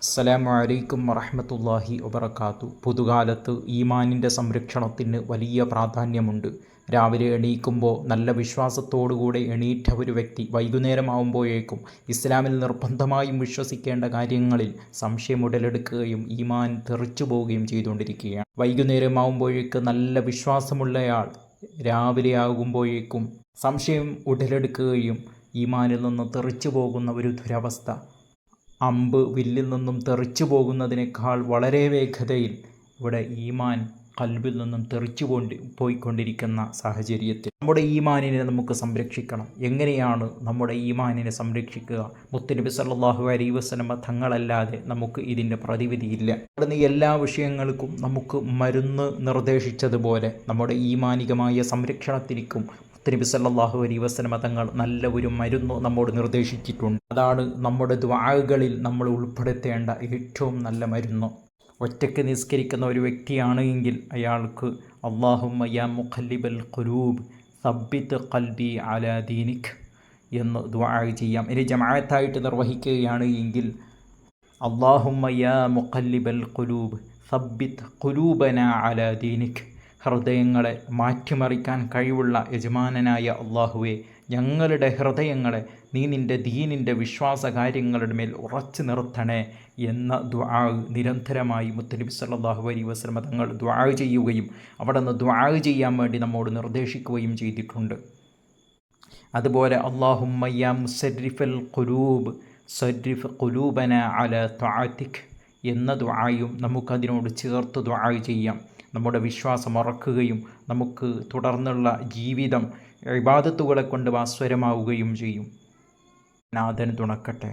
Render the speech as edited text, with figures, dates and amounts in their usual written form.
അസ്സലാമു അലൈക്കും വറഹ്മത്തുള്ളാഹി വബറകാതുഹു. പുതുകാലത്ത് ഈമാനിൻ്റെ സംരക്ഷണത്തിന് വലിയ പ്രാധാന്യമുണ്ട്. രാവിലെ എണീക്കുമ്പോൾ നല്ല വിശ്വാസത്തോടുകൂടെ എണീറ്റ ഒരു വ്യക്തി വൈകുന്നേരമാവുമ്പോഴേക്കും ഇസ്ലാമിൽ നിർബന്ധമായും വിശ്വസിക്കേണ്ട കാര്യങ്ങളിൽ സംശയം ഉടലെടുക്കുകയും ഈമാൻ തെറിച്ചു പോവുകയും ചെയ്തുകൊണ്ടിരിക്കുകയാണ്. വൈകുന്നേരമാവുമ്പോഴേക്ക് നല്ല വിശ്വാസമുള്ളയാൾ രാവിലെ ആകുമ്പോഴേക്കും സംശയം ഉടലെടുക്കുകയും ഈമാനിൽ നിന്ന് തെറിച്ചു പോകുന്ന ഒരു ദുരവസ്ഥ. അമ്പ് വില്ലിൽ നിന്നും തെറിച്ചു പോകുന്നതിനേക്കാൾ വളരെ വേഗതയിൽ ഇവിടെ ഈമാൻ ഖൽബിൽ നിന്നും തെറിച്ചു പോയിക്കൊണ്ടിരിക്കുന്ന സാഹചര്യത്തിൽ നമ്മുടെ ഈമാനിനെ നമുക്ക് സംരക്ഷിക്കണം. എങ്ങനെയാണ് നമ്മുടെ ഈമാനിനെ സംരക്ഷിക്കുക? മുത്തുനബി സല്ലല്ലാഹു അലൈഹി വസല്ലമ തങ്ങളല്ലാതെ നമുക്ക് ഇതിൻ്റെ പ്രതിവിധിയില്ല. അവിടുന്ന് എല്ലാ വിഷയങ്ങൾക്കും നമുക്ക് മരുന്ന് നിർദ്ദേശിച്ചതുപോലെ നമ്മുടെ ഈമാനികമായ സംരക്ഷണത്തിനും മുത്തുനബി സല്ലല്ലാഹു അലൈഹി വസല്ലമ തങ്ങൾ നല്ല ഒരു മരുന്ന് നമ്മോട് നിർദ്ദേശിച്ചിട്ടുണ്ട്. അതാണ് നമ്മുടെ ദുആകളിൽ നമ്മൾ ഉൾപ്പെടുത്തേണ്ട ഏറ്റവും നല്ല മരുന്ന്. ഒറ്റയ്ക്ക് നിസ്കരിക്കുന്ന ഒരു വ്യക്തിയാണ് എങ്കിൽ അയാൾക്ക് അല്ലാഹുമ്മ യാ മുഖല്ലിബൽ ഖുലൂബ് സബ്ബിത് ഖൽബി അലാ ദീനിക് എന്ന് ദുആ ചെയ്യാം. ഇനി ജമാഅത്തായിട്ട് നിർവഹിക്കുകയാണ് എങ്കിൽ അല്ലാഹുമ്മ യാ മുഖല്ലിബൽ ഖുലൂബ് സബ്ബിത് ഖുലൂബനാ അലാ ദീനിക്. ഹൃദയങ്ങളെ മാറ്റിമറിക്കാൻ കഴിവുള്ള യജമാനനായ അള്ളാഹുവെ, ഞങ്ങളുടെ ഹൃദയങ്ങളെ നീ നിൻ്റെ ദീനിൻ്റെ വിശ്വാസകാര്യങ്ങളുടെ മേൽ ഉറച്ചു നിർത്തണേ എന്ന ദുആ നിരന്തരമായി മുത്തുനബി സല്ലല്ലാഹു അലൈഹി വസല്ലമ തങ്ങൾ ദുആ ചെയ്യുകയും അവിടെ നിന്ന് ദുആ ചെയ്യാൻ വേണ്ടി നമ്മോട് നിർദ്ദേശിക്കുകയും ചെയ്തിട്ടുണ്ട്. അതുപോലെ അല്ലാഹുമ്മ യാ മുസർരിഫൽ ഖുലൂബ് സർരിഫ് ഖുലൂബനാ അലാ തഅതിക് എന്ന ദുആയും നമുക്കതിനോട് ചേർത്ത് ദുആ ചെയ്യാം. നമ്മുടെ വിശ്വാസം ഉറക്കുകയും നമുക്ക് തുടർന്നുള്ള ജീവിതം ഇബാദത്തുകളെ കൊണ്ട് ഭാസ്വരമാവുകയും ചെയ്യും. നാഥൻ തുണക്കട്ടെ.